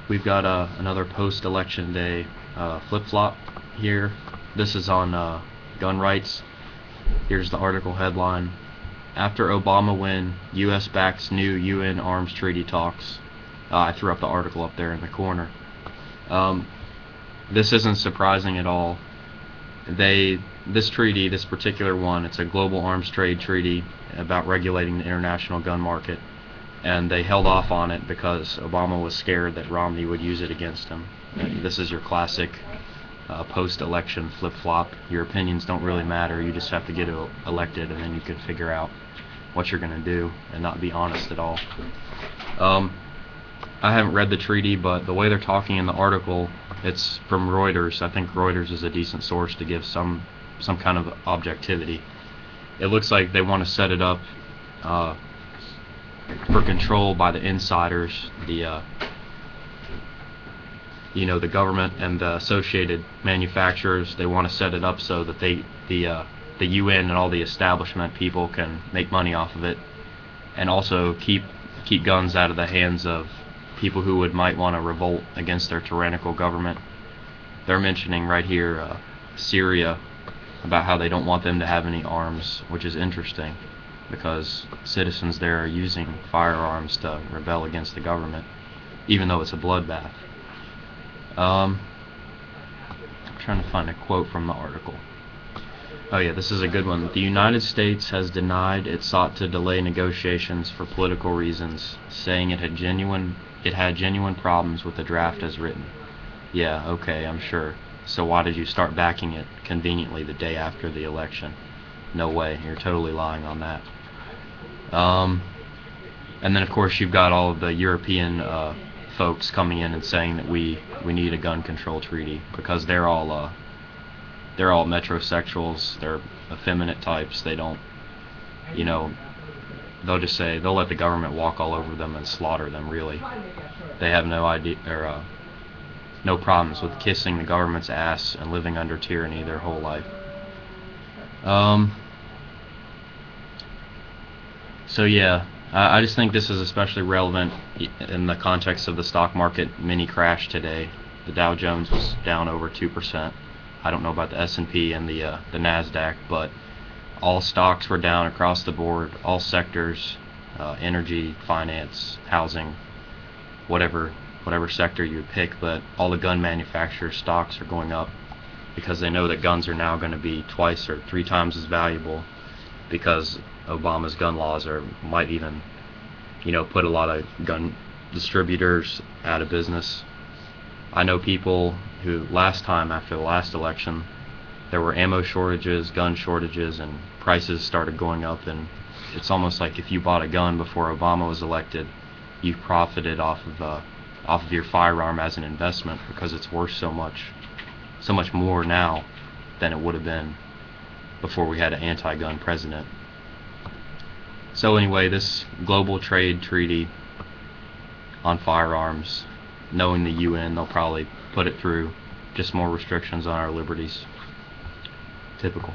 We've got another post-election day flip-flop here. This is on gun rights. Here's the article headline. After Obama win, U.S. backs new UN arms treaty talks. I threw up the article up there in the corner. This isn't surprising at all. This treaty, this particular one, it's a global arms trade treaty about regulating the international gun market, and they held off on it because Obama was scared that Romney would use it against him. This is your classic post-election flip-flop. Your opinions don't really matter. You just have to get elected, and then you can figure out what you're going to do and not be honest at all. I haven't read the treaty, but the way they're talking in the article, it's from Reuters. I think Reuters is a decent source to give some kind of objectivity. It looks like they want to set it up for control by the insiders, the government and the associated manufacturers. They want to set it up so that the UN and all the establishment people can make money off of it, and also keep guns out of the hands of people who might want to revolt against their tyrannical government. They're mentioning right here Syria, about how they don't want them to have any arms, which is interesting because citizens there are using firearms to rebel against the government, even though it's a bloodbath. I'm trying to find a quote from the article. Oh yeah, this is a good one. The United States has denied it sought to delay negotiations for political reasons, saying it had genuine problems with the draft as written. Yeah, okay, I'm sure. So why did you start backing it conveniently the day after the election? No way, you're totally lying on that. And then of course you've got all of the European folks coming in and saying that we need a gun control treaty because they're all metrosexuals, they're effeminate types. They don't, they'll just say, they'll let the government walk all over them and slaughter them, really. They have no idea, or no problems with kissing the government's ass and living under tyranny their whole life. So yeah, I just think this is especially relevant in the context of the stock market mini crash today. The Dow Jones was down over 2%. I don't know about the S&P and the NASDAQ, but all stocks were down across the board, all sectors, energy, finance, housing, whatever sector you pick, but all the gun manufacturer stocks are going up because they know that guns are now going to be twice or 3 times as valuable because Obama's gun laws might even, put a lot of gun distributors out of business. I know people who last time, after the last election, there were ammo shortages, gun shortages, and prices started going up, and it's almost like if you bought a gun before Obama was elected, you profited off of your firearm as an investment because it's worth so much more now than it would have been before we had an anti-gun president. So anyway, this global trade treaty on firearms, knowing the UN, they'll probably put it through, just more restrictions on our liberties. Typical.